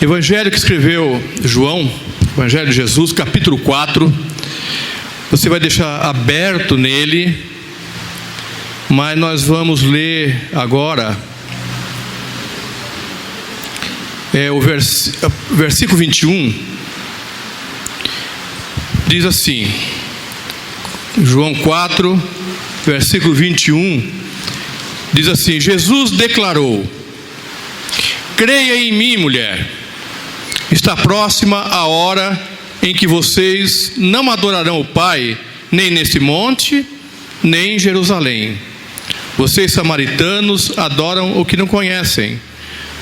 Evangelho que escreveu João, Evangelho de Jesus, capítulo 4. Você vai deixar aberto nele, mas nós vamos ler agora o versículo 21. Diz assim, João 4, versículo 21, diz assim: Jesus declarou: creia em mim, mulher, está próxima a hora em que vocês não adorarão o Pai, nem neste monte, nem em Jerusalém. Vocês samaritanos adoram o que não conhecem.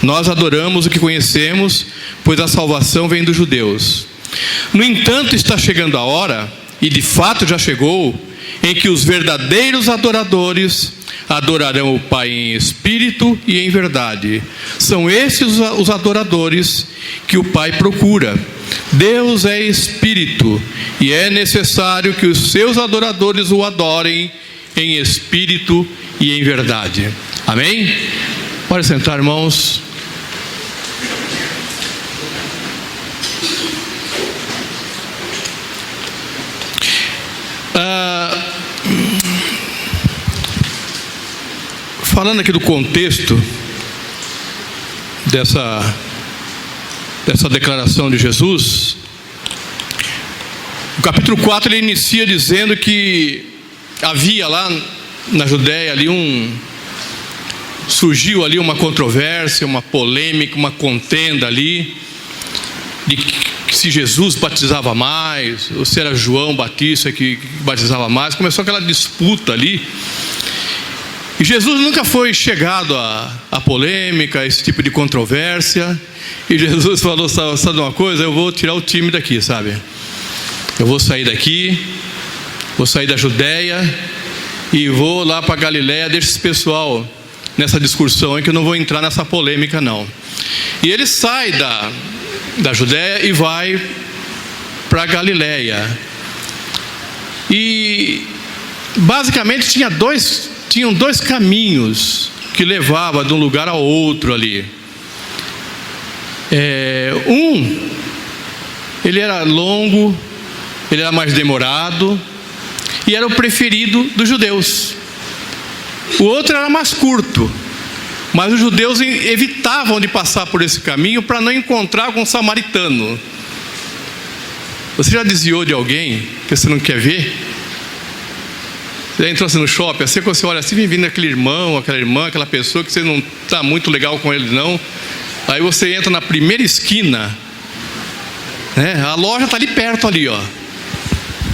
Nós adoramos o que conhecemos, pois a salvação vem dos judeus. No entanto, está chegando a hora, e de fato já chegou, em que os verdadeiros adoradores adorarão o Pai em espírito e em verdade. São esses os adoradores que o Pai procura. Deus é espírito, e é necessário que os seus adoradores o adorem em espírito e em verdade. Amém? Pode sentar, irmãos. Falando aqui do contexto dessa declaração de Jesus, o capítulo 4 ele inicia dizendo que havia lá na Judéia surgiu ali uma controvérsia, uma polêmica, uma contenda ali, de que se Jesus batizava mais, ou se era João Batista que batizava mais. Começou aquela disputa ali. E Jesus nunca foi chegado a polêmica, a esse tipo de controvérsia. E Jesus falou: sabe uma coisa? Eu vou tirar o time daqui, sabe? Eu vou sair daqui, vou sair da Judéia e vou lá para Galiléia. Deixa esse pessoal nessa discussão aí, que eu não vou entrar nessa polêmica não. E ele sai da Judéia e vai para Galiléia. E basicamente tinham dois caminhos que levavam de um lugar ao outro ali. Ele era longo, ele era mais demorado, e era o preferido dos judeus. O outro era mais curto, mas os judeus evitavam de passar por esse caminho para não encontrar com um samaritano. Você já desviou de alguém que você não quer ver? Você já entrou assim no shopping, assim, quando você olha assim, vem vindo aquele irmão, aquela irmã, aquela pessoa que você não está muito legal com ele não. Aí você entra na primeira esquina, né? A loja está ali perto ali, ó.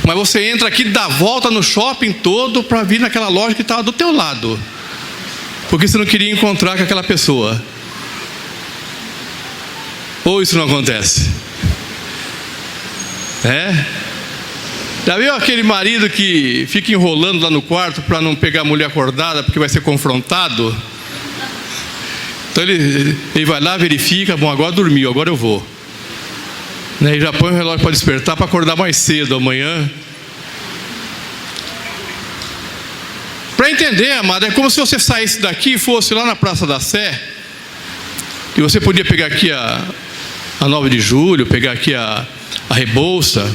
Mas você entra aqui, dá volta no shopping todo para vir naquela loja que estava do teu lado, porque você não queria encontrar com aquela pessoa. Ou isso não acontece? Já viu aquele marido que fica enrolando lá no quarto para não pegar a mulher acordada porque vai ser confrontado? Então ele vai lá, verifica: bom, agora dormiu, agora eu vou. E já põe o relógio para despertar, para acordar mais cedo amanhã. Para entender, amado, é como se você saísse daqui e fosse lá na Praça da Sé, e você podia pegar aqui a 9 de julho, pegar aqui a Rebouça,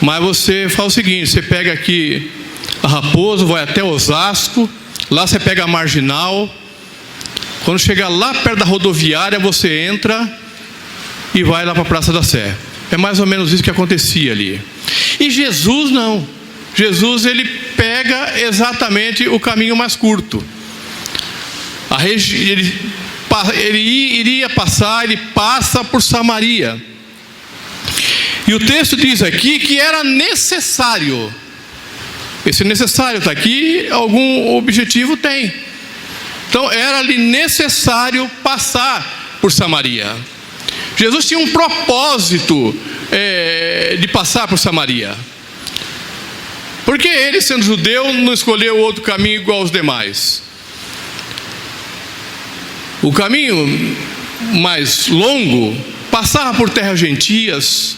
mas você faz o seguinte: você pega aqui a Raposo, vai até Osasco, lá você pega a Marginal. Quando chegar lá perto da rodoviária, você entra e vai lá para a Praça da Sé. É mais ou menos isso que acontecia ali. E Jesus não. Jesus ele pega exatamente o caminho mais curto. Ele iria passar, ele passa por Samaria. E o texto diz aqui que era necessário. Esse necessário está aqui, algum objetivo tem. Então era-lhe necessário passar por Samaria. Jesus tinha um propósito de passar por Samaria. Porque ele, sendo judeu, não escolheu outro caminho igual aos demais. O caminho mais longo passava por terras gentias,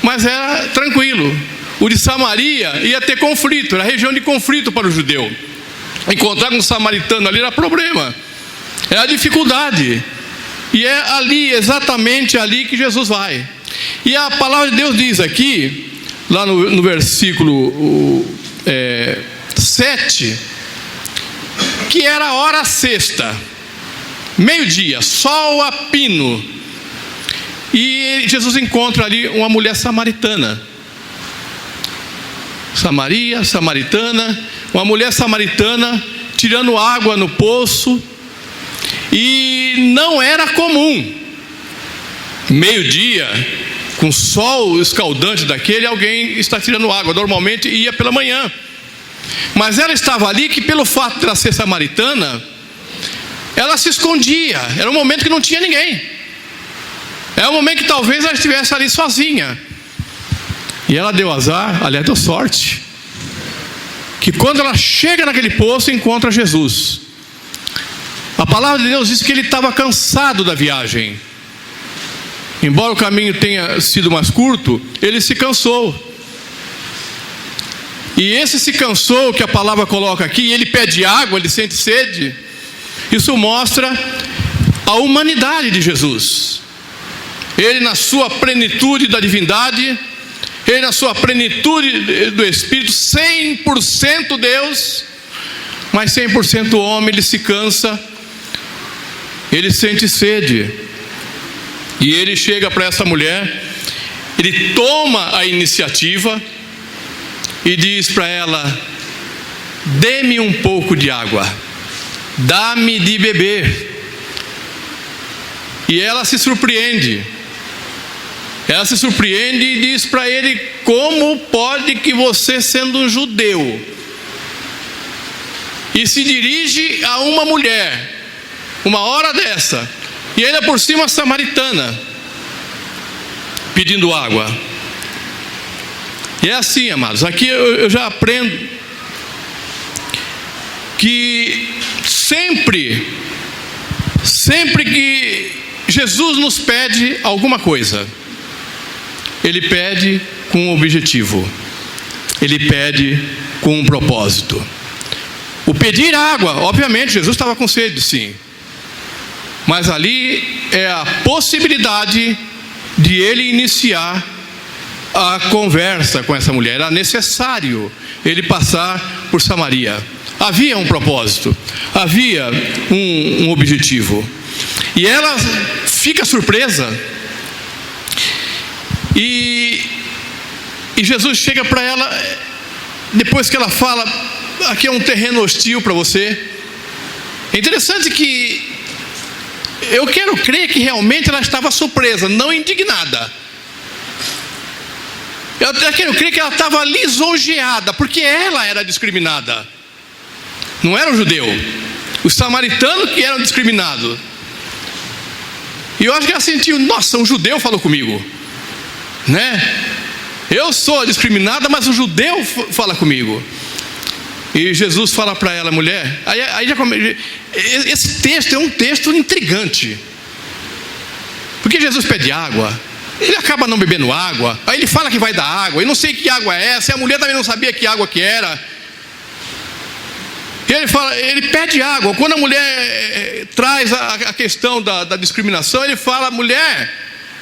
mas era tranquilo. O de Samaria ia ter conflito, era região de conflito para o judeu. Encontrar com um samaritano ali era problema, era dificuldade. E é ali, exatamente ali que Jesus vai. E a palavra de Deus diz aqui, lá no versículo 7, que era a hora sexta, meio-dia, sol a pino. E Jesus encontra ali uma mulher samaritana. Samaritana, uma mulher samaritana tirando água no poço. E não era comum, meio-dia, com sol escaldante daquele, alguém está tirando água. Normalmente ia pela manhã. Mas ela estava ali que, pelo fato de ela ser samaritana, ela se escondia. Era um momento que não tinha ninguém. Era um momento que talvez ela estivesse ali sozinha. E ela deu azar, aliás, deu sorte, que quando ela chega naquele poço, encontra Jesus. A palavra de Deus diz que ele estava cansado da viagem. Embora o caminho tenha sido mais curto, ele se cansou. E esse se cansou que a palavra coloca aqui, ele pede água, ele sente sede. Isso mostra a humanidade de Jesus. Ele na sua plenitude da divindade, ele na sua plenitude do Espírito, 100% Deus, mas 100% homem, ele se cansa, ele sente sede. E ele chega para essa mulher, ele toma a iniciativa e diz para ela: dê-me um pouco de água, dá-me de beber. E ela se surpreende. Ela se surpreende e diz para ele: como pode que você, sendo um judeu, e se dirige a uma mulher, uma hora dessa, e ainda por cima samaritana, pedindo água? E é assim, amados, aqui eu já aprendo que sempre que Jesus nos pede alguma coisa, ele pede com um objetivo, ele pede com um propósito. O pedir água, obviamente Jesus estava com sede, sim, mas ali é a possibilidade de ele iniciar a conversa com essa mulher. Era necessário ele passar por Samaria. Havia um propósito, havia um objetivo. E ela fica surpresa. E Jesus chega para ela, depois que ela fala: aqui é um terreno hostil para você. É interessante que eu quero crer que realmente ela estava surpresa, não indignada. Eu quero crer que ela estava lisonjeada, porque ela era discriminada. Não era o judeu, os samaritanos que eram discriminados. E eu acho que ela sentiu: nossa, um judeu falou comigo, né? Eu sou discriminada, mas o judeu fala comigo. E Jesus fala para ela: mulher, aí já esse texto é um texto intrigante, porque Jesus pede água, ele acaba não bebendo água, aí ele fala que vai dar água, e não sei que água é essa, e a mulher também não sabia que água que era. E ele pede água. Quando a mulher traz a questão da discriminação, ele fala: mulher,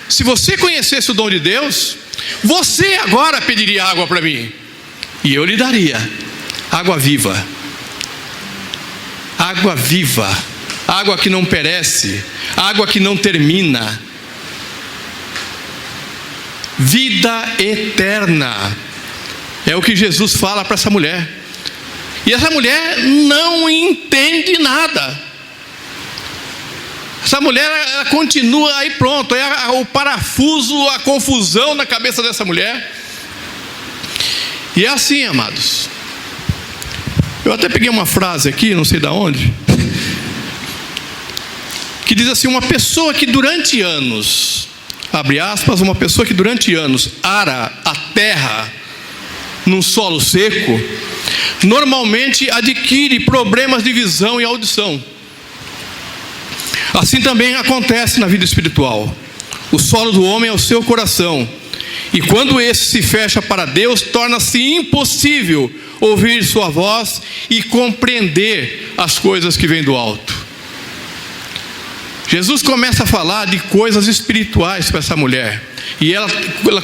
se você conhecesse o dom de Deus, você agora pediria água para mim, e eu lhe daria água viva. Água viva, água que não perece, água que não termina, vida eterna. É o que Jesus fala para essa mulher. E essa mulher não entende nada. Essa mulher, ela continua aí, pronto, é o parafuso, a confusão na cabeça dessa mulher. E é assim, amados. Eu até peguei uma frase aqui, não sei de onde, que diz assim: uma pessoa que durante anos, abre aspas, uma pessoa que durante anos ara a terra num solo seco, normalmente adquire problemas de visão e audição. Assim também acontece na vida espiritual. O solo do homem é o seu coração, e quando esse se fecha para Deus, torna-se impossível ouvir sua voz e compreender as coisas que vêm do alto. Jesus começa a falar de coisas espirituais para essa mulher. E ela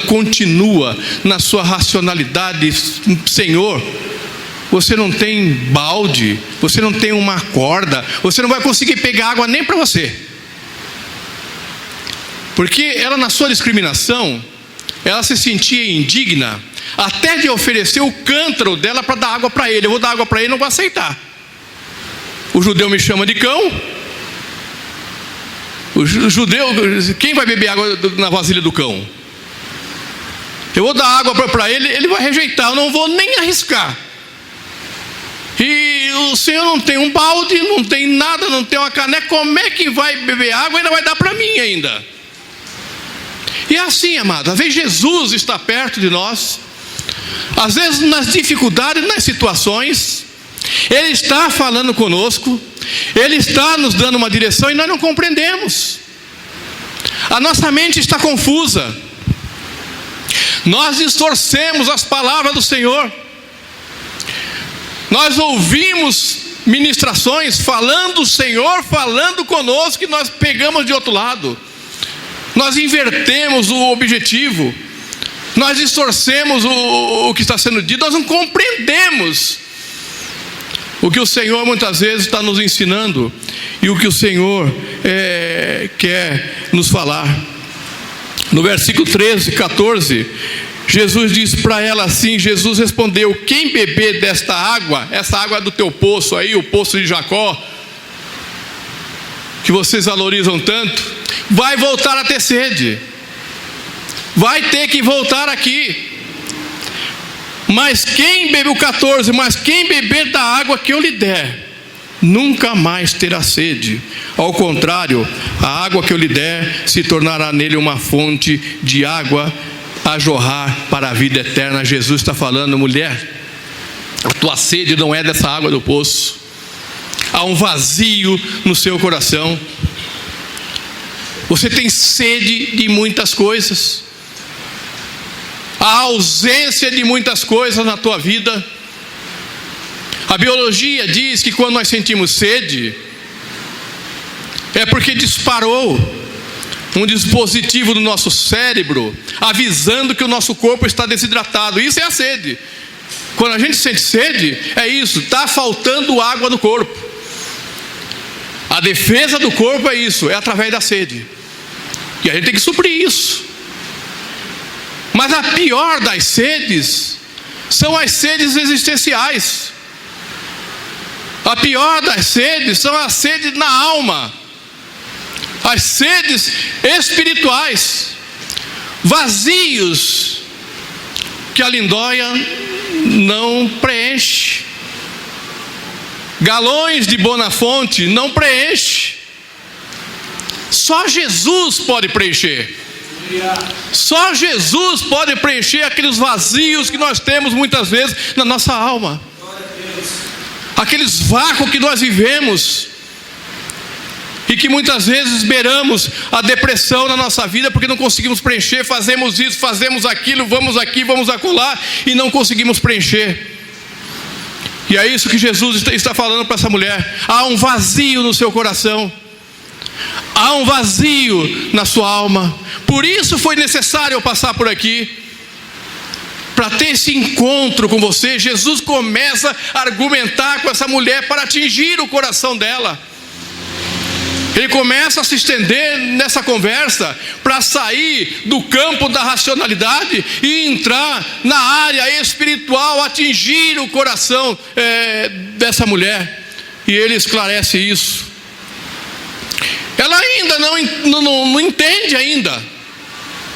continua na sua racionalidade: Senhor, você não tem balde, você não tem uma corda, você não vai conseguir pegar água nem para você. Porque ela, na sua discriminação, ela se sentia indigna até de oferecer o cântaro dela para dar água para ele. Eu vou dar água para ele, não vou aceitar. O judeu me chama de cão. O judeu, quem vai beber água na vasilha do cão? Eu vou dar água para ele, ele vai rejeitar. Eu não vou nem arriscar. E o Senhor não tem um balde, não tem nada, não tem uma caneca. Como é que vai beber água e ainda vai dar para mim ainda? E é assim, amado, às vezes Jesus está perto de nós, às vezes nas dificuldades, nas situações, Ele está falando conosco, Ele está nos dando uma direção e nós não compreendemos. A nossa mente está confusa, nós distorcemos as palavras do Senhor. Nós ouvimos ministrações falando o Senhor, falando conosco, e nós pegamos de outro lado. Nós invertemos o objetivo, nós distorcemos o que está sendo dito, nós não compreendemos o que o Senhor muitas vezes está nos ensinando e o que o Senhor quer nos falar. No versículo 13, 14, Jesus diz para ela assim, Jesus respondeu: quem beber desta água, essa água é do teu poço aí, o poço de Jacó, que vocês valorizam tanto, vai voltar a ter sede, vai ter que voltar aqui. Mas quem beber, o 14, mas quem beber da água que eu lhe der, nunca mais terá sede. Ao contrário, a água que eu lhe der se tornará nele uma fonte de água a jorrar para a vida eterna. Jesus está falando: mulher, a tua sede não é dessa água do poço. Há um vazio no seu coração. Você tem sede de muitas coisas. Há ausência de muitas coisas na tua vida. A biologia diz que quando nós sentimos sede, é porque disparou um dispositivo no nosso cérebro, avisando que o nosso corpo está desidratado. Isso é a sede. Quando a gente sente sede, é isso, está faltando água no corpo. A defesa do corpo é isso, é através da sede. E a gente tem que suprir isso. Mas a pior das sedes são as sedes existenciais. A pior das sedes são as sedes na alma, as sedes espirituais, vazios que a lindóia não preenche, galões de Bonafonte não preenche. Só Jesus pode preencher. Só Jesus pode preencher aqueles vazios que nós temos muitas vezes na nossa alma, aqueles vácuos que nós vivemos e que muitas vezes beiramos a depressão na nossa vida porque não conseguimos preencher. Fazemos isso, fazemos aquilo, vamos aqui, vamos acolá e não conseguimos preencher. E é isso que Jesus está falando para essa mulher. Há um vazio no seu coração, há um vazio na sua alma. Por isso foi necessário eu passar por aqui, para ter esse encontro com você. Jesus começa a argumentar com essa mulher para atingir o coração dela. Ele começa a se estender nessa conversa para sair do campo da racionalidade e entrar na área espiritual, atingir o coração dessa mulher. E ele esclarece isso. Ela ainda não entende ainda,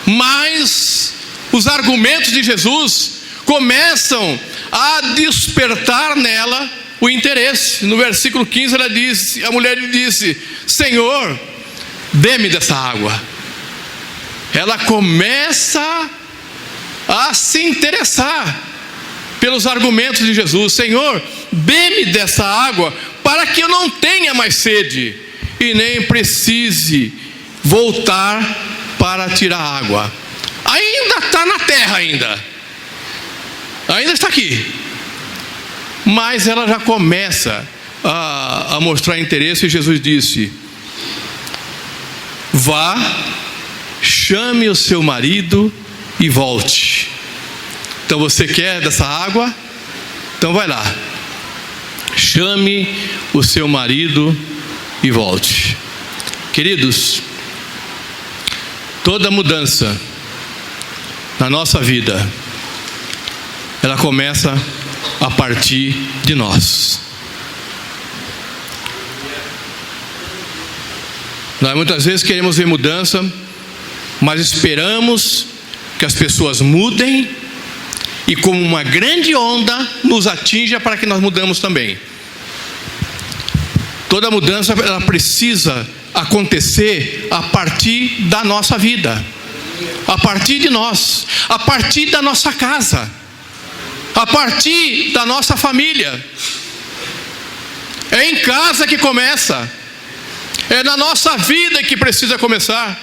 mas os argumentos de Jesus começam a despertar nela o interesse. No versículo 15 a mulher lhe disse: Senhor, dê-me dessa água. Ela começa a se interessar pelos argumentos de Jesus. Senhor, dê-me dessa água para que eu não tenha mais sede e nem precise voltar para tirar água. Ainda está na terra, ainda está aqui, mas ela já começa a mostrar interesse. E Jesus disse: vá, chame o seu marido e volte. Então você quer dessa água? Então vai lá, chame o seu marido e volte. Queridos, toda mudança na nossa vida, ela começa a partir de nós. Nós muitas vezes queremos ver mudança, mas esperamos que as pessoas mudem e como uma grande onda nos atinja para que nós mudamos também. Toda mudança ela precisa acontecer a partir da nossa vida, a partir de nós, a partir da nossa casa, a partir da nossa família. É em casa que começa, é na nossa vida que precisa começar.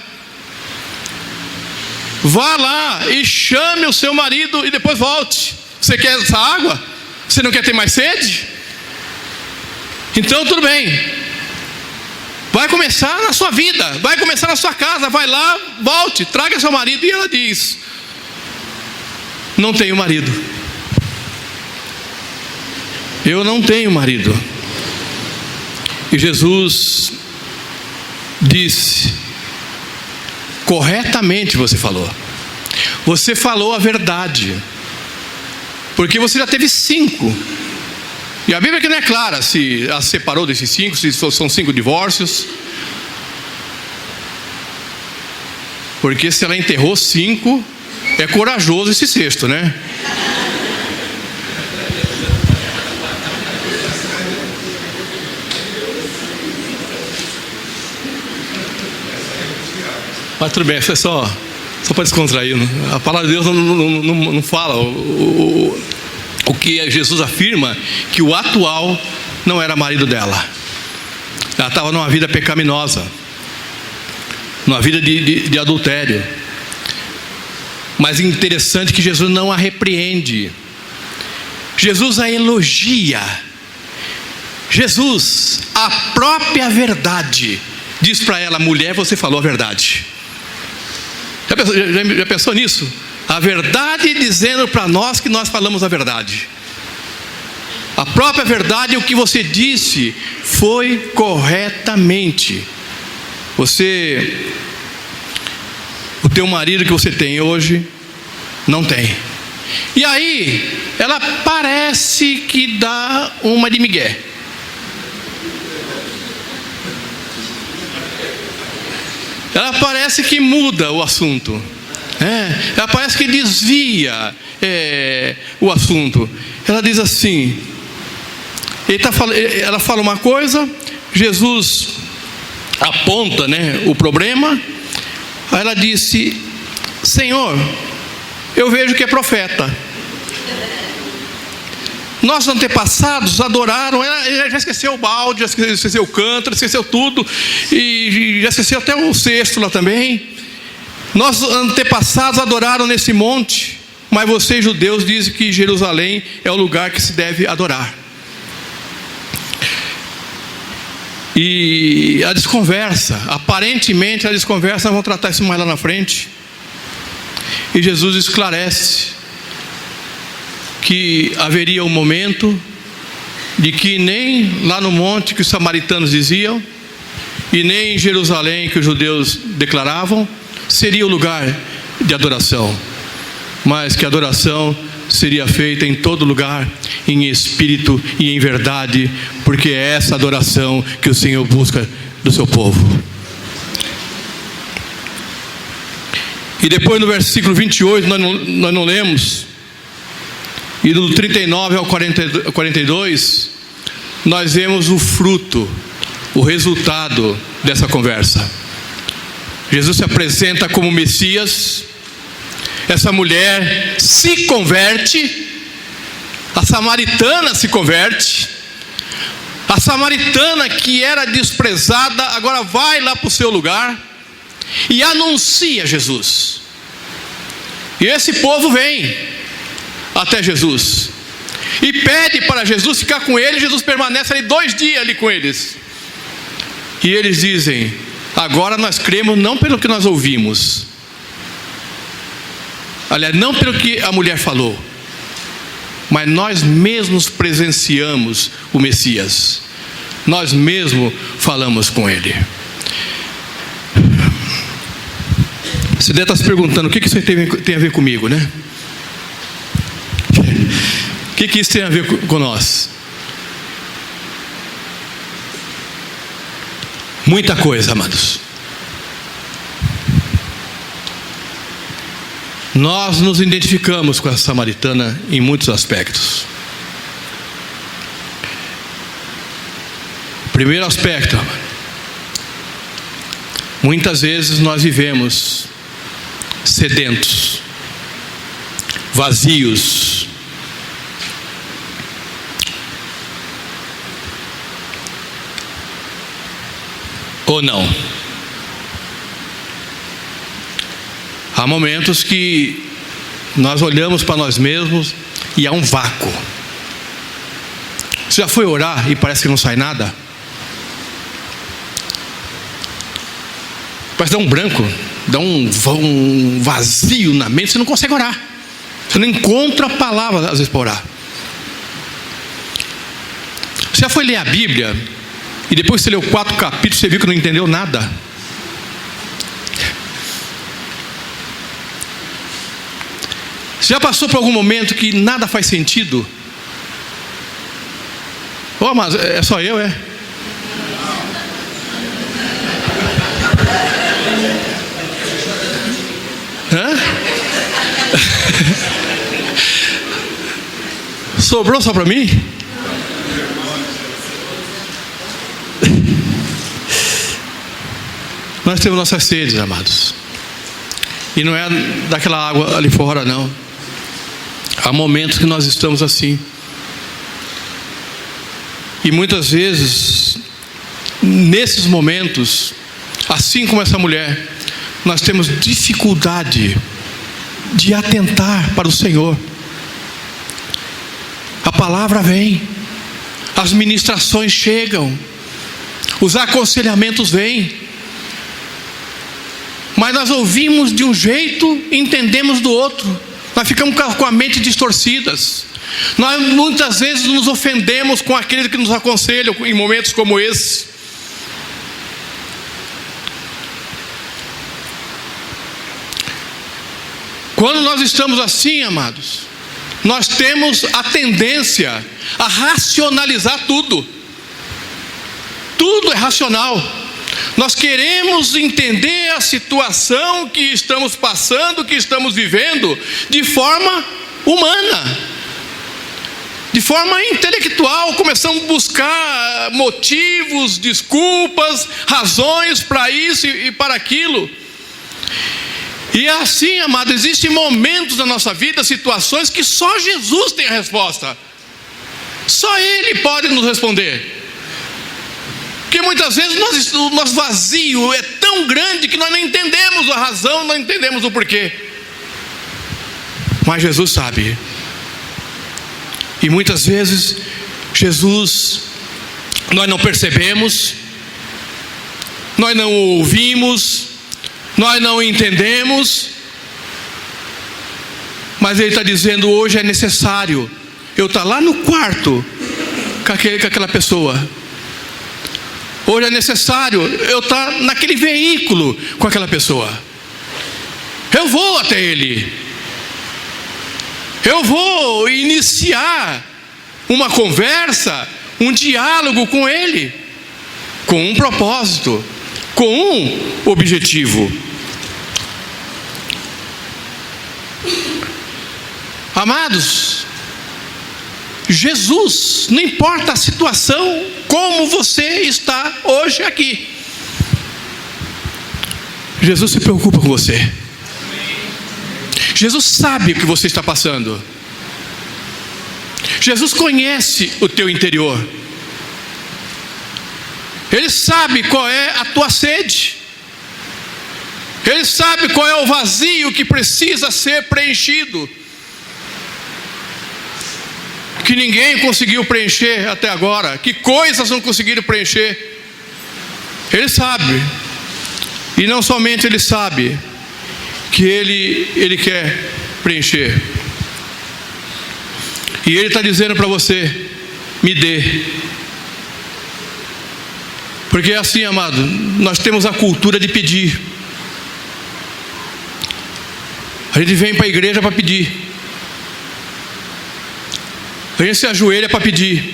Vá lá e chame o seu marido e depois volte. Você quer essa água? Você não quer ter mais sede? Então tudo bem. Vai começar na sua vida, vai começar na sua casa. Vai lá, volte, traga seu marido. E ela diz: não tenho marido. Eu não tenho marido. E Jesus disse: corretamente você falou. Você falou a verdade. Porque você já teve 5. E a Bíblia aqui não é clara se ela separou desses 5, se são 5 divórcios. Porque se ela enterrou 5, é corajoso esse 6º, né? Mas tudo bem, é só para descontrair. A palavra de Deus não fala o que Jesus afirma, que o atual não era marido dela. Ela estava numa vida pecaminosa, numa vida de adultério. Mas interessante que Jesus não a repreende, Jesus a elogia. Jesus, a própria verdade, diz para ela: mulher, você falou a verdade. Já pensou nisso? A verdade dizendo para nós que nós falamos a verdade. A própria verdade, o que você disse foi corretamente. O teu marido que você tem hoje, não tem. E aí, ela parece que dá uma de migué. Ela parece que muda o assunto. Ela parece que desvia o assunto. Ela diz assim, ela fala uma coisa, Jesus aponta, o problema. Aí ela disse: Senhor, eu vejo que é profeta. Nossos antepassados adoraram, ela já esqueceu o balde, já esqueceu o cântaro, esqueceu tudo, e já esqueceu até o cesto lá também. Nossos antepassados adoraram nesse monte, mas vocês judeus dizem que Jerusalém é o lugar que se deve adorar. E a desconversa, aparentemente a desconversa, nós vamos tratar isso mais lá na frente. E Jesus esclarece que haveria um momento de que nem lá no monte que os samaritanos diziam, e nem em Jerusalém que os judeus declaravam, seria o lugar de adoração, mas que a adoração seria feita em todo lugar, em espírito e em verdade, porque é essa adoração que o Senhor busca do seu povo. E depois no versículo 28, nós não lemos, e do 39 ao 42, nós vemos o fruto, o resultado dessa conversa. Jesus se apresenta como Messias. Essa mulher se converte, a samaritana se converte. A samaritana que era desprezada, agora vai lá para o seu lugar e anuncia Jesus. E esse povo vem até Jesus e pede para Jesus ficar com eles. Jesus permanece ali 2 dias ali com eles. E eles dizem: Agora nós cremos não pelo que nós ouvimos, aliás, não pelo que a mulher falou, mas nós mesmos presenciamos o Messias, nós mesmos falamos com Ele. Você deve estar se perguntando: o que isso tem a ver comigo, né? O que isso tem a ver com nós? Muita coisa, amados. Nós nos identificamos com a samaritana em muitos aspectos. Primeiro aspecto: muitas vezes nós vivemos sedentos, vazios, ou não? Há momentos que nós olhamos para nós mesmos e há um vácuo. Você já foi orar e parece que não sai nada? Parece dar um branco, dá um vazio na mente, você não consegue orar. Você não encontra a palavra às vezes para orar. Você já foi ler a Bíblia e depois que você leu 4 capítulos, você viu que não entendeu nada? Você já passou por algum momento que nada faz sentido? Oh, mas é só eu, é? Hã? Sobrou só para mim? Nós temos nossas sedes, amados. E não é daquela água ali fora, não. Há momentos que nós estamos assim. E muitas vezes, nesses momentos, assim como essa mulher, nós temos dificuldade de atentar para o Senhor. A palavra vem, as ministrações chegam, os aconselhamentos vêm, mas nós ouvimos de um jeito e entendemos do outro. Nós ficamos com a mente distorcidas. Nós muitas vezes nos ofendemos com aqueles que nos aconselham em momentos como esse. Quando nós estamos assim, amados, nós temos a tendência a racionalizar tudo. Tudo é racional. Nós queremos entender a situação que estamos passando, que estamos vivendo, de forma humana, de forma intelectual. Começamos a buscar motivos, desculpas, razões para isso e para aquilo. E assim, amado, existem momentos da nossa vida, situações que só Jesus tem a resposta. Só Ele pode nos responder. Porque muitas vezes o nosso vazio é tão grande que nós não entendemos a razão, não entendemos o porquê. Mas Jesus sabe. E muitas vezes Jesus, nós não percebemos, nós não ouvimos, nós não entendemos. Mas Ele está dizendo: hoje é necessário eu estar lá no quarto com aquela pessoa. Hoje é necessário eu estar naquele veículo com aquela pessoa. Eu vou até ele. Eu vou iniciar uma conversa, um diálogo com ele, com um propósito, com um objetivo. Amados, Jesus, não importa a situação, como você está hoje aqui, Jesus se preocupa com você. Jesus sabe o que você está passando. Jesus conhece o teu interior. Ele sabe qual é a tua sede. Ele sabe qual é o vazio que precisa ser preenchido, que ninguém conseguiu preencher até agora, que coisas não conseguiram preencher. Ele sabe. E não somente Ele sabe que Ele quer preencher. E Ele está dizendo para você: me dê. Porque é assim, amado, nós temos a cultura de pedir. A gente vem para a igreja para pedir. A gente se ajoelha para pedir.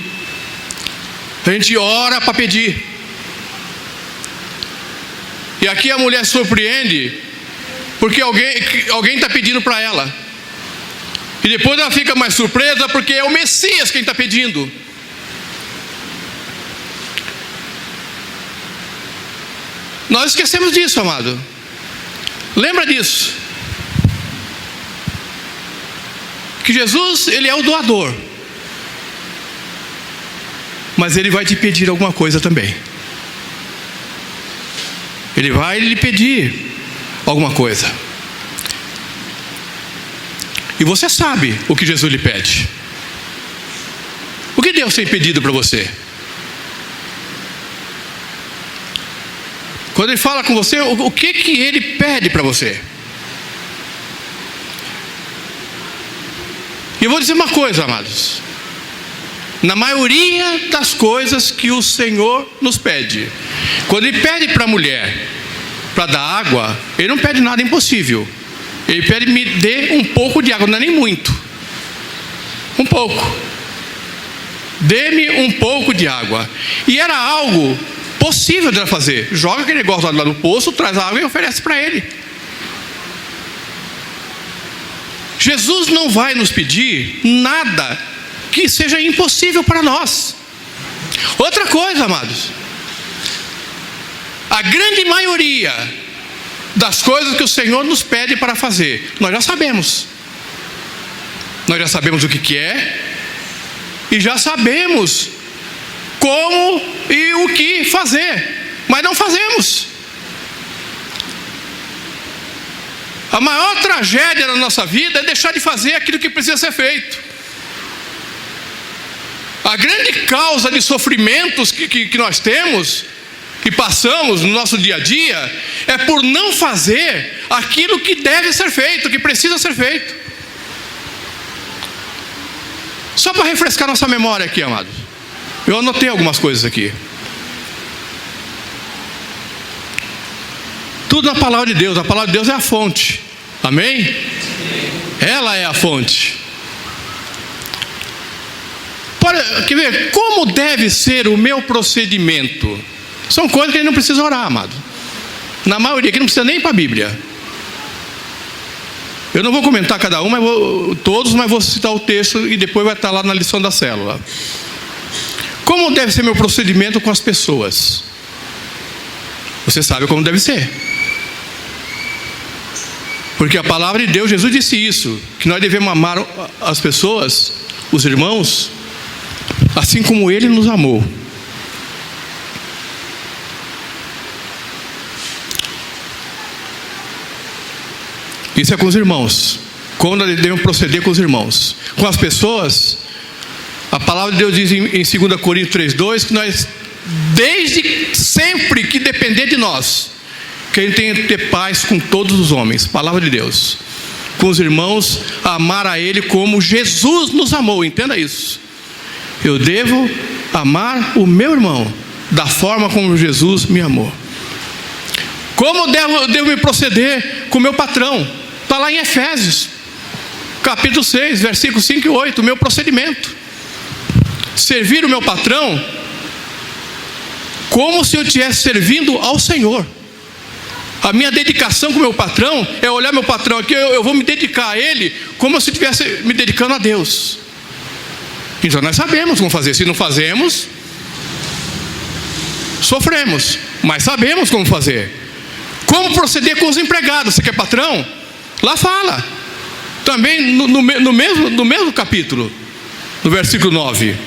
A gente ora para pedir. E aqui a mulher surpreende, porque alguém está pedindo para ela. E depois ela fica mais surpresa, porque é o Messias quem está pedindo. Nós esquecemos disso, amado. Lembra disso. Que Jesus, Ele é o doador. Mas Ele vai te pedir alguma coisa também. Ele vai lhe pedir alguma coisa. E você sabe o que Jesus lhe pede. O que Deus tem pedido para você? Quando Ele fala com você, o que Ele pede para você? E eu vou dizer uma coisa, amados. Na maioria das coisas que o Senhor nos pede, quando Ele pede para a mulher para dar água, Ele não pede nada impossível. Ele pede: me dê um pouco de água, não é nem muito, um pouco. Dê-me um pouco de água. E era algo possível de ela fazer. Joga aquele negócio lá no poço, traz a água e oferece para ele. Jesus não vai nos pedir nada que seja impossível para nós. Outra coisa, amados, a grande maioria das coisas que o Senhor nos pede para fazer, nós já sabemos. Nós já sabemos o que é, e já sabemos como e o que fazer, mas não fazemos. A maior tragédia da nossa vida é deixar de fazer aquilo que precisa ser feito. A grande causa de sofrimentos que nós temos e passamos no nosso dia a dia é por não fazer aquilo que deve ser feito, que precisa ser feito. Só para refrescar nossa memória aqui, amados, eu anotei algumas coisas aqui. Tudo na palavra de Deus. A palavra de Deus é a fonte. Amém? Ela é a fonte. Quer ver? Como deve ser o meu procedimento? São coisas que a gente não precisa orar, amado. Na maioria, que não precisa nem ir para a Bíblia. Eu não vou comentar cada um, mas vou citar o texto e depois vai estar lá na lição da célula. Como deve ser meu procedimento com as pessoas? Você sabe como deve ser. Porque a palavra de Deus, Jesus disse isso, que nós devemos amar as pessoas, os irmãos, assim como Ele nos amou. Isso é com os irmãos. Como nós devemos proceder com os irmãos. Com as pessoas, a palavra de Deus diz em 2 Coríntios 3:2 que nós, desde sempre que depender de nós, que a gente tem que ter paz com todos os homens. Palavra de Deus. Com os irmãos, amar a Ele como Jesus nos amou. Entenda isso. Eu devo amar o meu irmão da forma como Jesus me amou. Como devo me proceder com o meu patrão? Está lá em Efésios, capítulo 6, versículos 5 e 8. O meu procedimento: servir o meu patrão como se eu estivesse servindo ao Senhor. A minha dedicação com o meu patrão é olhar meu patrão aqui, eu vou me dedicar a ele como se eu estivesse me dedicando a Deus. Então nós sabemos como fazer. Se não fazemos, sofremos, mas sabemos como fazer. Como proceder com os empregados? Você que é patrão? Lá fala. Também no mesmo capítulo, no versículo 9.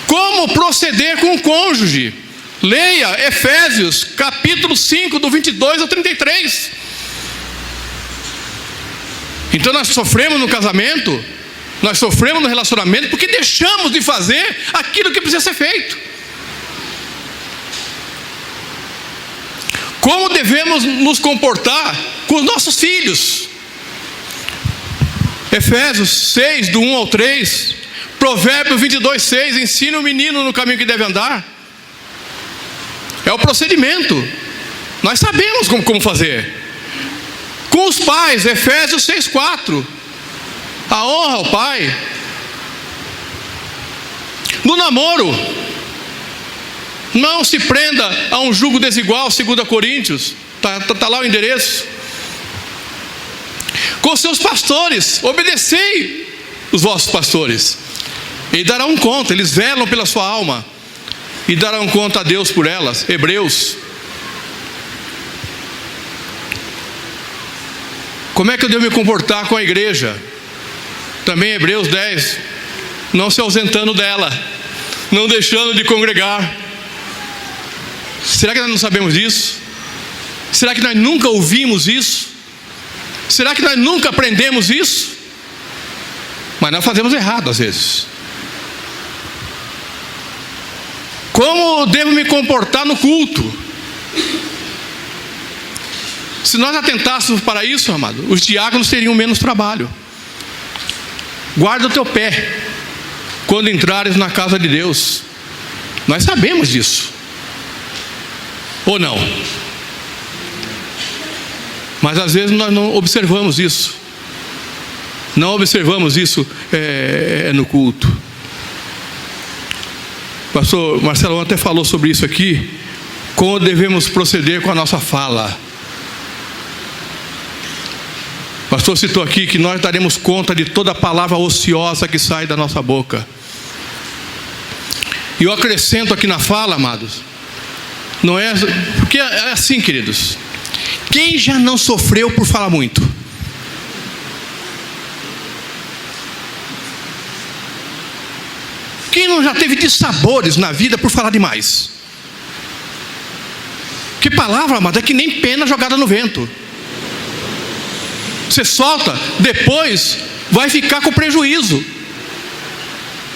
Como proceder com o cônjuge? Leia Efésios capítulo 5, do 22 ao 33. Então nós sofremos no casamento, nós sofremos no relacionamento, porque deixamos de fazer aquilo que precisa ser feito. como devemos nos comportar com os nossos filhos. Efésios 6, do 1 ao 3, Provérbios 22, 6, ensina o menino no caminho que deve andar. É o procedimento, nós sabemos como fazer. Com os pais, Efésios 6, 4, a honra ao pai. No namoro, não se prenda a um jugo desigual, 2 Coríntios, está lá o endereço. Com seus pastores, obedecei os vossos pastores, eles darão conta, eles velam pela sua alma, e darão conta a Deus por elas. Hebreus. Como é que eu devo me comportar com a igreja? Também Hebreus 10, não se ausentando dela, não deixando de congregar. Será que nós não sabemos disso? Será que nós nunca ouvimos isso? Será que nós nunca aprendemos isso? Mas nós fazemos errado às vezes. Como devo me comportar no culto? Se nós atentássemos para isso, amado, os diáconos teriam menos trabalho. Guarda o teu pé quando entrares na casa de Deus. Nós sabemos disso. Ou não? Mas às vezes nós não observamos isso. Não observamos isso no culto. O pastor Marcelo até falou sobre isso aqui. Como devemos proceder com a nossa fala. O pastor citou aqui que nós daremos conta de toda a palavra ociosa que sai da nossa boca. E eu acrescento aqui na fala, amados, não é, porque é assim, queridos. Quem já não sofreu por falar muito? Quem não já teve dissabores na vida por falar demais? Que palavra, amado, é que nem pena jogada no vento. Você solta, depois vai ficar com prejuízo,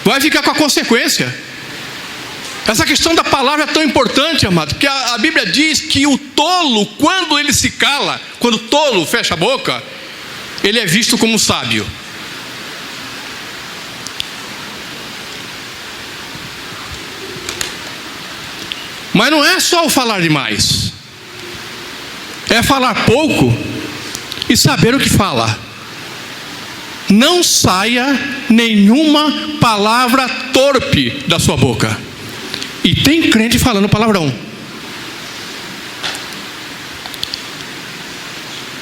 vai ficar com a consequência. Essa questão da palavra é tão importante, amado, porque a Bíblia diz que o tolo, quando ele se cala, quando o tolo fecha a boca, ele é visto como sábio. Mas não é só o falar demais, é falar pouco e saber o que fala. Não saia nenhuma palavra torpe da sua boca. E tem crente falando palavrão.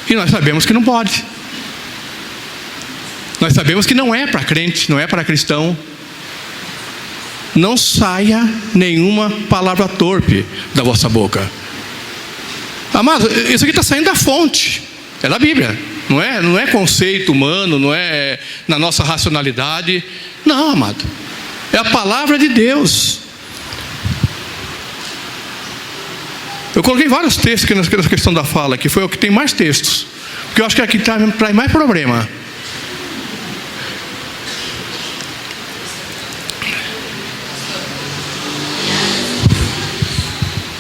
E nós sabemos que não pode. Nós sabemos que não é para crente, não é para cristão. Não saia nenhuma palavra torpe da vossa boca. Amado, isso aqui está saindo da fonte. É da Bíblia. Não é conceito humano, não é na nossa racionalidade. Não, amado. É a palavra de Deus. Eu coloquei vários textos aqui nessa questão da fala, que foi o que tem mais textos, porque eu acho que aqui traz mais problema.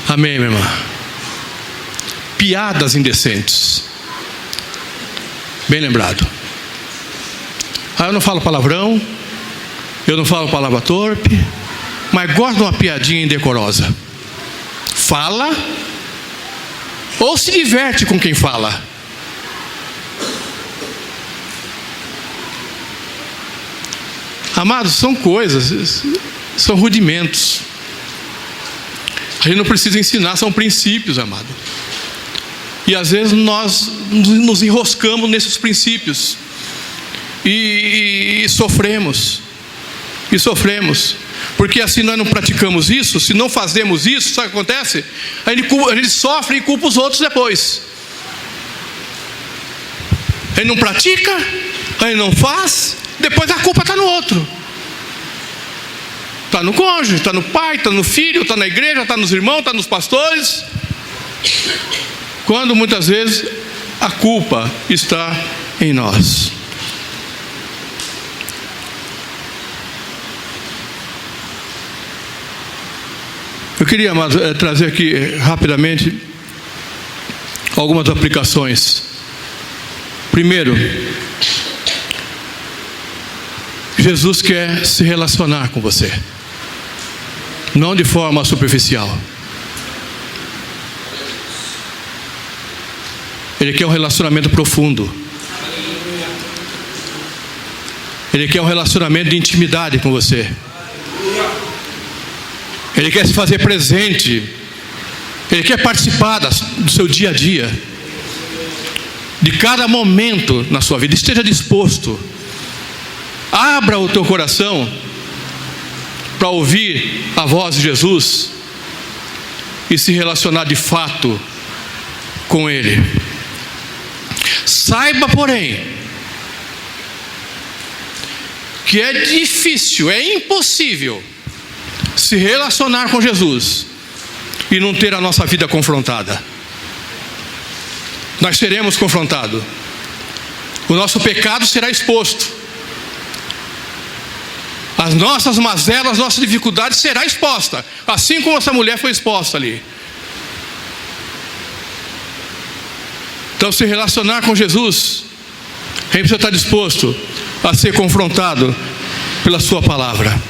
Amém, minha irmã? Piadas indecentes. Bem lembrado. Eu não falo palavrão, eu não falo palavra torpe, mas gosto de uma piadinha indecorosa. Fala ou se diverte com quem fala. Amados, são coisas, são rudimentos. A gente não precisa ensinar, são princípios, amado. E às vezes nós nos enroscamos nesses princípios e sofremos. E sofremos. Porque assim nós não praticamos isso. Se não fazemos isso, sabe o que acontece? A gente sofre e culpa os outros depois. A gente não pratica, a gente não faz, depois a culpa está no outro. Está no cônjuge, está no pai, está no filho, está na igreja, está nos irmãos, está nos pastores. Quando muitas vezes a culpa está em nós. Eu queria, amados, trazer aqui rapidamente algumas aplicações. Primeiro, Jesus quer se relacionar com você, não de forma superficial. Ele quer um relacionamento profundo. Ele quer um relacionamento de intimidade com você. Ele quer se fazer presente. Ele quer participar do seu dia a dia, de cada momento na sua vida. Esteja disposto. Abra o teu coração para ouvir a voz de Jesus e se relacionar de fato com Ele. Saiba, porém, que é difícil, é impossível se relacionar com Jesus e não ter a nossa vida confrontada. Nós seremos confrontados. O nosso pecado será exposto. As nossas mazelas, as nossas dificuldades será exposta, assim como essa mulher foi exposta ali. Então, se relacionar com Jesus, a gente precisa estar disposto a ser confrontado pela sua palavra.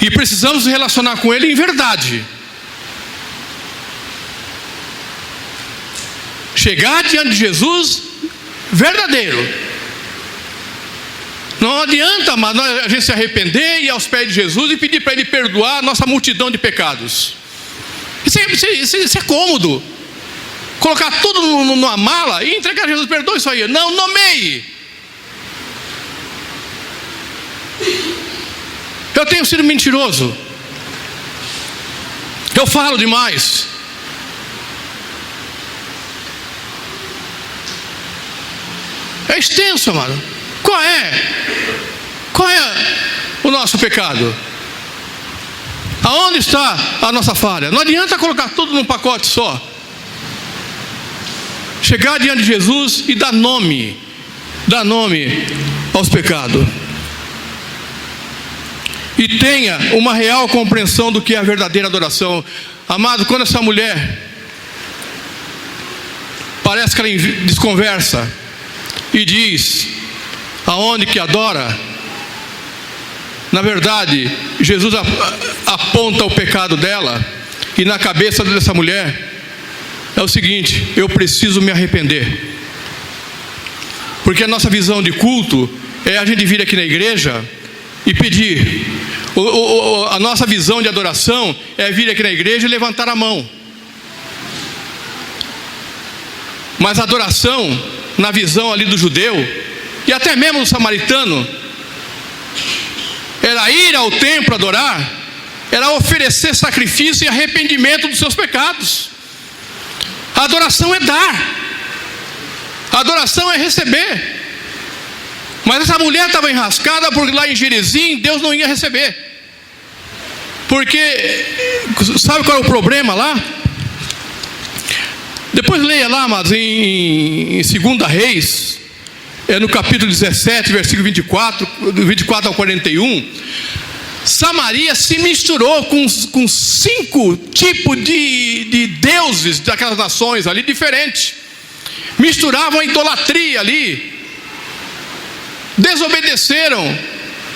E precisamos nos relacionar com Ele em verdade. Chegar diante de Jesus verdadeiro. Não adianta, mas a gente se arrepender e ir aos pés de Jesus e pedir para Ele perdoar a nossa multidão de pecados. Isso é cômodo. Colocar tudo numa mala e entregar a Jesus, perdoa isso aí. Não, nomeie. Eu tenho sido mentiroso. Eu falo demais. É extenso, amado. Qual é o nosso pecado? Aonde está a nossa falha? Não adianta colocar tudo num pacote só. Chegar diante de Jesus e dar nome aos pecados. E tenha uma real compreensão do que é a verdadeira adoração. Amado, quando essa mulher parece que ela desconversa e diz aonde que adora, na verdade Jesus aponta o pecado dela, e na cabeça dessa mulher é o seguinte: eu preciso me arrepender. Porque a nossa visão de culto é a gente vir aqui na igreja e pedir. A nossa visão de adoração é vir aqui na igreja e levantar a mão. Mas a adoração, na visão ali do judeu, e até mesmo do samaritano, era ir ao templo adorar, era oferecer sacrifício e arrependimento dos seus pecados. A adoração é dar, a adoração é receber. Mas essa mulher estava enrascada porque lá em Gerizim Deus não ia receber. Porque, sabe qual é o problema lá? Depois leia lá, amados, em 2 Reis, no capítulo 17, versículo 24, do 24 ao 41. Samaria se misturou com 5 tipos de deuses daquelas nações ali diferentes. Misturavam a idolatria ali. Desobedeceram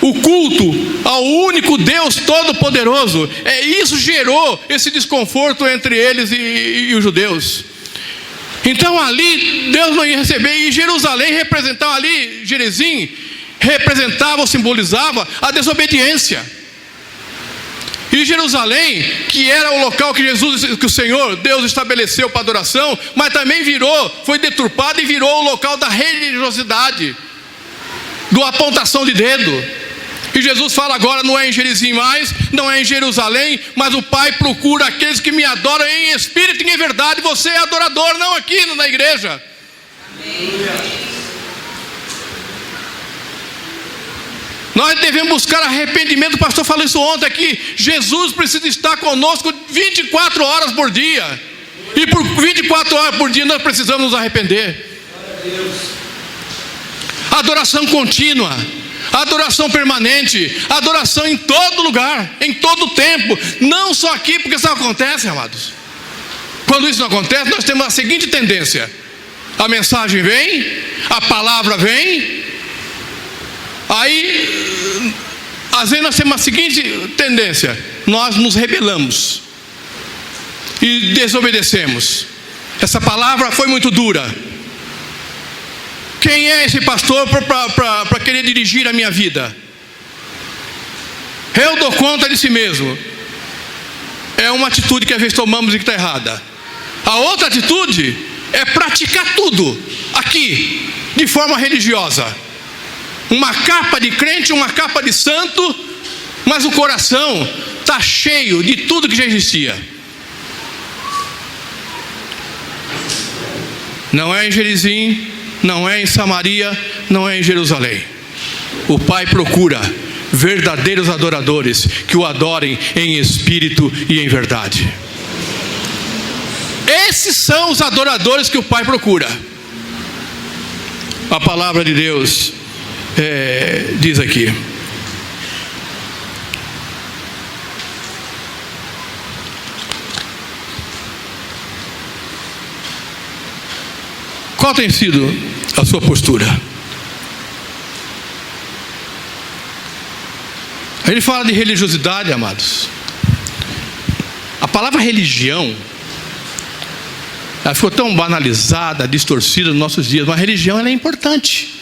o culto ao único Deus Todo-Poderoso. Isso gerou esse desconforto entre eles e os judeus. Então ali Deus não ia receber. E Jerusalém representava ali, Gerizim representava ou simbolizava a desobediência. E Jerusalém, que era o local que o Senhor, Deus estabeleceu para adoração, mas também foi deturpado e virou o local da religiosidade, do apontação de dedo. E Jesus fala agora: não é em Gerizim mais, não é em Jerusalém, mas o Pai procura aqueles que me adoram em espírito e em verdade. Você é adorador, não aqui na igreja. Amém. Nós devemos buscar arrependimento. O pastor falou isso ontem aqui. Jesus precisa estar conosco 24 horas por dia. E por 24 horas por dia nós precisamos nos arrepender. Adoração contínua, adoração permanente, adoração em todo lugar, em todo tempo. Não só aqui, porque isso acontece, amados. Quando isso não acontece, nós temos a seguinte tendência: a mensagem vem, a palavra vem, aí às vezes nós temos a seguinte tendência: nós nos rebelamos e desobedecemos. Essa palavra foi muito dura. Quem é esse pastor para querer dirigir a minha vida? Eu dou conta de si mesmo. É uma atitude que às vezes tomamos e que está errada. A outra atitude é praticar tudo aqui, de forma religiosa. Uma capa de crente, uma capa de santo, mas o coração está cheio de tudo que já existia. Não é em Gerizim, não é em Samaria, não é em Jerusalém. O Pai procura verdadeiros adoradores que o adorem em espírito e em verdade. Esses são os adoradores que o Pai procura. A palavra de Deus diz aqui: qual tem sido a sua postura? Ele fala de religiosidade, amados. A palavra religião, ela ficou tão banalizada, distorcida nos nossos dias. Mas a religião, ela é importante.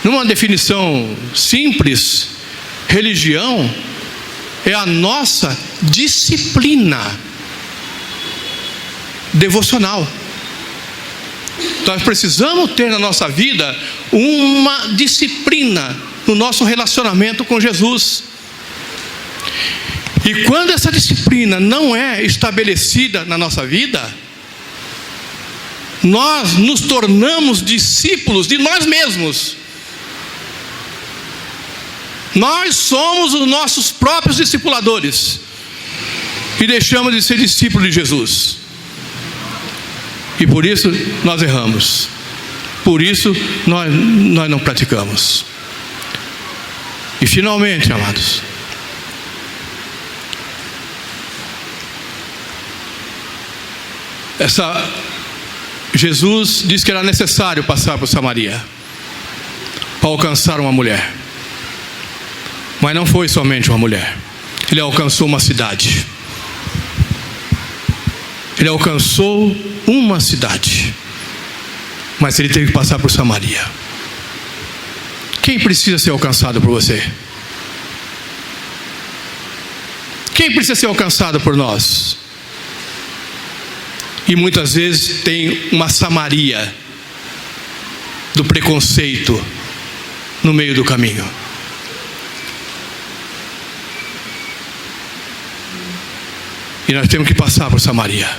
Numa definição simples, religião é a nossa disciplina devocional. Nós precisamos ter na nossa vida uma disciplina no nosso relacionamento com Jesus. E quando essa disciplina não é estabelecida na nossa vida, nós nos tornamos discípulos de nós mesmos. Nós somos os nossos próprios discipuladores e deixamos de ser discípulos de Jesus. E por isso nós erramos. Por isso nós não praticamos. E finalmente, amados, Jesus disse que era necessário passar por Samaria para alcançar uma mulher. Mas não foi somente uma mulher. Ele alcançou uma cidade. Ele alcançou uma cidade. Mas ele teve que passar por Samaria. Quem precisa ser alcançado por você? Quem precisa ser alcançado por nós? E muitas vezes tem uma Samaria do preconceito no meio do caminho. E nós temos que passar por Samaria.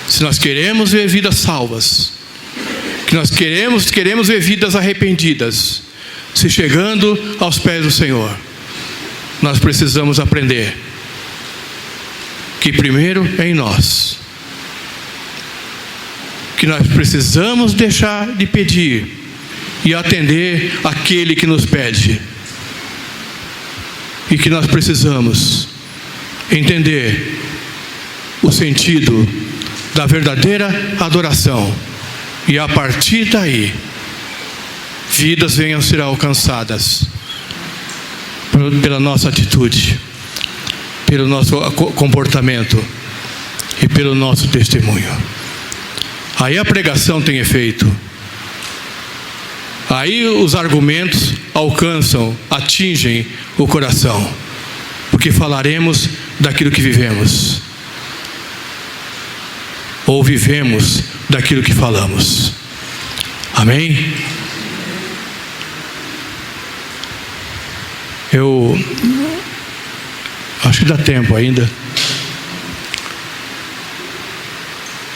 Se nós queremos ver vidas salvas, que nós queremos ver vidas arrependidas, se chegando aos pés do Senhor, nós precisamos aprender que primeiro é em nós, que nós precisamos deixar de pedir e atender aquele que nos pede, e que nós precisamos entender o sentido da verdadeira adoração, e a partir daí vidas venham a ser alcançadas pela nossa atitude, pelo nosso comportamento e pelo nosso testemunho. Aí a pregação tem efeito. Aí os argumentos atingem o coração, porque falaremos daquilo que vivemos, ou vivemos daquilo que falamos. Amém? Eu acho que dá tempo ainda.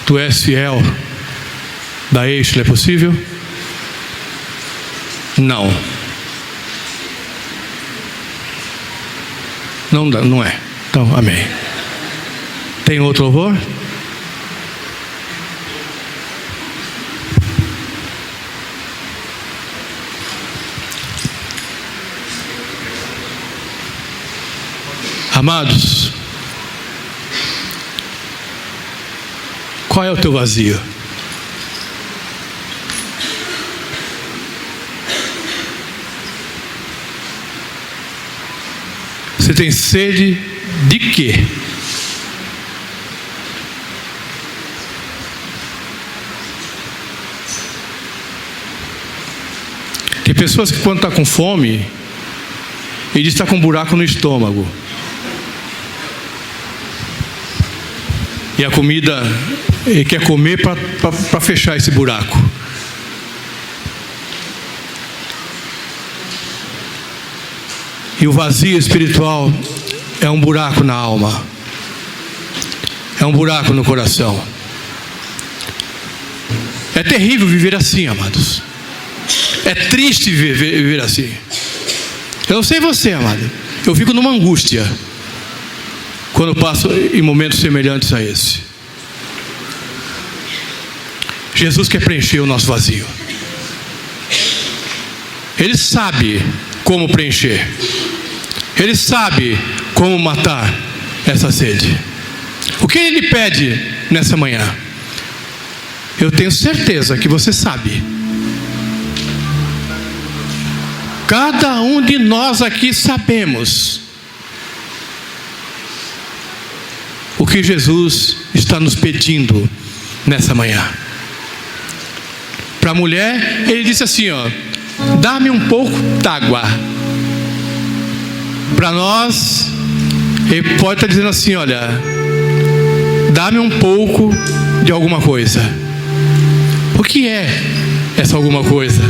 Tu és fiel da Eixla, é possível? Não. Não dá, não é. Então, amém. Tem outro louvor? Amados, Qual é o teu vazio? Você tem sede de quê? Tem pessoas que quando está com fome, ele está com um buraco no estômago. E a comida, ele quer comer para fechar esse buraco. E o vazio espiritual é um buraco na alma. É um buraco no coração. É terrível viver assim, amados. É triste viver assim. Eu não sei você, amado. Eu fico numa angústia quando passo em momentos semelhantes a esse. Jesus quer preencher o nosso vazio. Ele sabe como preencher. Ele sabe como matar essa sede. O que Ele pede nessa manhã? Eu tenho certeza que você sabe. Cada um de nós aqui sabemos o que Jesus está nos pedindo nessa manhã. Para a mulher, Ele disse assim, ó: dá-me um pouco d'água. Para nós, Ele pode estar dizendo assim, olha, dá-me um pouco de alguma coisa. O que é essa alguma coisa?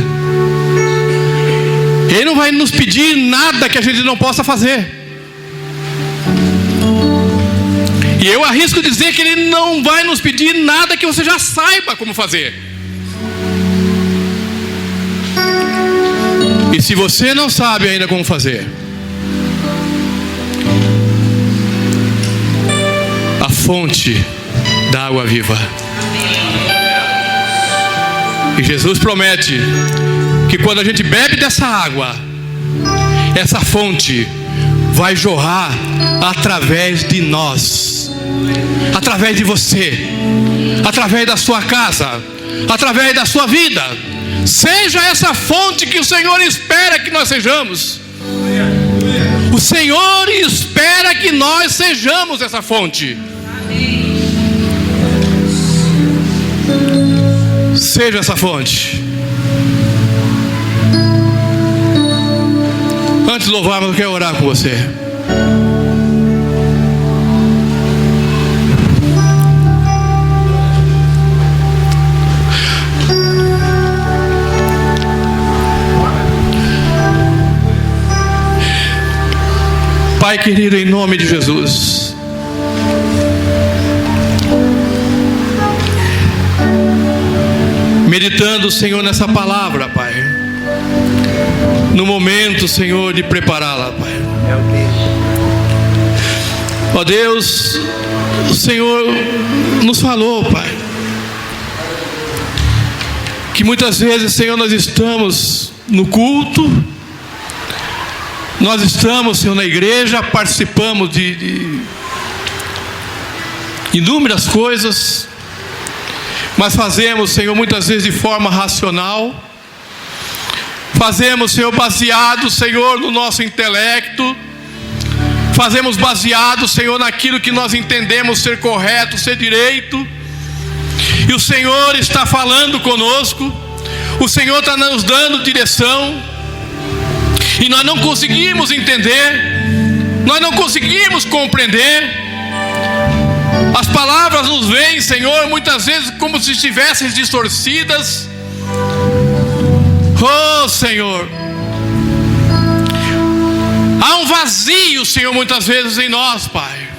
Ele não vai nos pedir nada que a gente não possa fazer. E eu arrisco dizer que Ele não vai nos pedir nada que você já saiba como fazer. E se você não sabe ainda como fazer, a fonte da água viva. E Jesus promete que quando a gente bebe dessa água, essa fonte vai jorrar através de nós, através de você, através da sua casa, através da sua vida. Seja essa fonte que o Senhor espera que nós sejamos. O Senhor espera que nós sejamos essa fonte. Seja essa fonte. Antes de louvarmos, eu quero orar com você. Pai querido, em nome de Jesus, meditando, Senhor, nessa palavra, Pai, no momento, Senhor, de prepará-la, Pai. Ó Deus, o Senhor nos falou, Pai, que muitas vezes, Senhor, nós estamos no culto, nós estamos, Senhor, na igreja, participamos de inúmeras coisas, mas fazemos, Senhor, muitas vezes de forma racional. Fazemos, Senhor, baseado, Senhor, no nosso intelecto. Fazemos baseado, Senhor, naquilo que nós entendemos ser correto, ser direito. E o Senhor está falando conosco. O Senhor está nos dando direção. E nós não conseguimos entender, nós não conseguimos compreender. As palavras nos vêm, Senhor, muitas vezes como se estivessem distorcidas. Oh, Senhor, há um vazio, Senhor, muitas vezes em nós, Pai.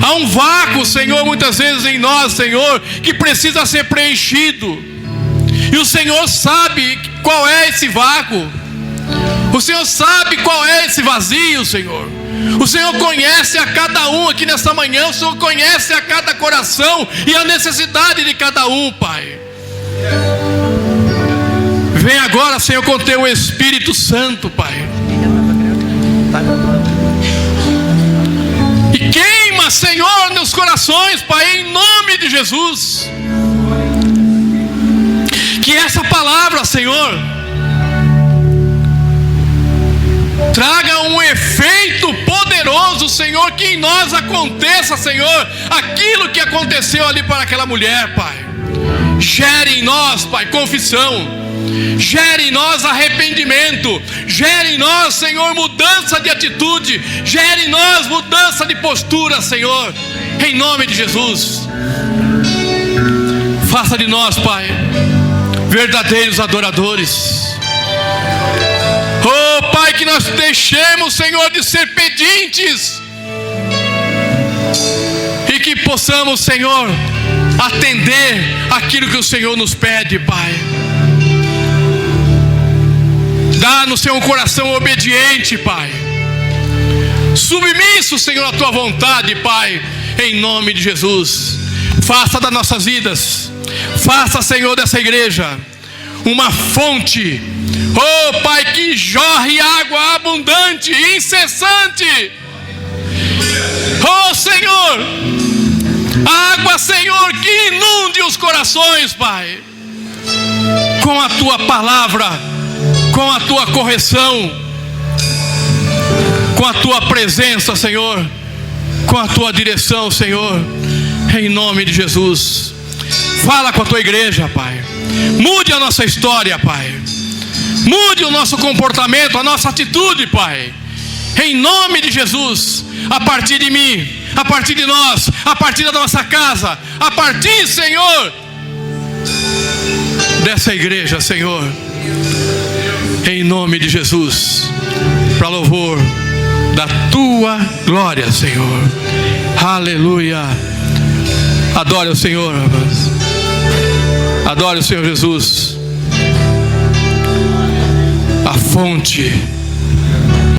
Há um vácuo, Senhor, muitas vezes em nós, Senhor, que precisa ser preenchido. E o Senhor sabe qual é esse vácuo. O Senhor sabe qual é esse vazio, Senhor. O Senhor conhece a cada um aqui nesta manhã. O Senhor conhece a cada coração e a necessidade de cada um, Pai. Vem agora, Senhor, com Teu Espírito Santo, Pai. E queima, Senhor, nos corações, Pai, em nome de Jesus. Que essa palavra, Senhor, traga um efeito poderoso, Senhor, que em nós aconteça, Senhor, aquilo que aconteceu ali para aquela mulher, Pai. Gere em nós, Pai, confissão. Gere em nós arrependimento. Gere em nós, Senhor, mudança de atitude. Gere em nós mudança de postura, Senhor, em nome de Jesus. Faça de nós, Pai, verdadeiros adoradores. Oh, Pai, que nós deixemos, Senhor, de ser pedintes, e que possamos, Senhor, atender aquilo que o Senhor nos pede, Pai. Dá-nos, Senhor, um coração obediente, Pai, submisso, Senhor, à Tua vontade, Pai, em nome de Jesus. Faça das nossas vidas, faça, Senhor, dessa igreja uma fonte, oh, Pai, que jorre água abundante, incessante. Oh, Senhor, água, Senhor, que inunde os corações, Pai, com a Tua palavra, com a Tua correção, com a Tua presença, Senhor, com a Tua direção, Senhor, em nome de Jesus. Fala com a Tua igreja, Pai. Mude a nossa história, Pai. Mude o nosso comportamento, a nossa atitude, Pai, em nome de Jesus. A partir de mim, a partir de nós, a partir da nossa casa, a partir, Senhor, dessa igreja, Senhor, em nome de Jesus, para louvor da Tua glória, Senhor. Aleluia. Adore o Senhor, adore o Senhor Jesus, a fonte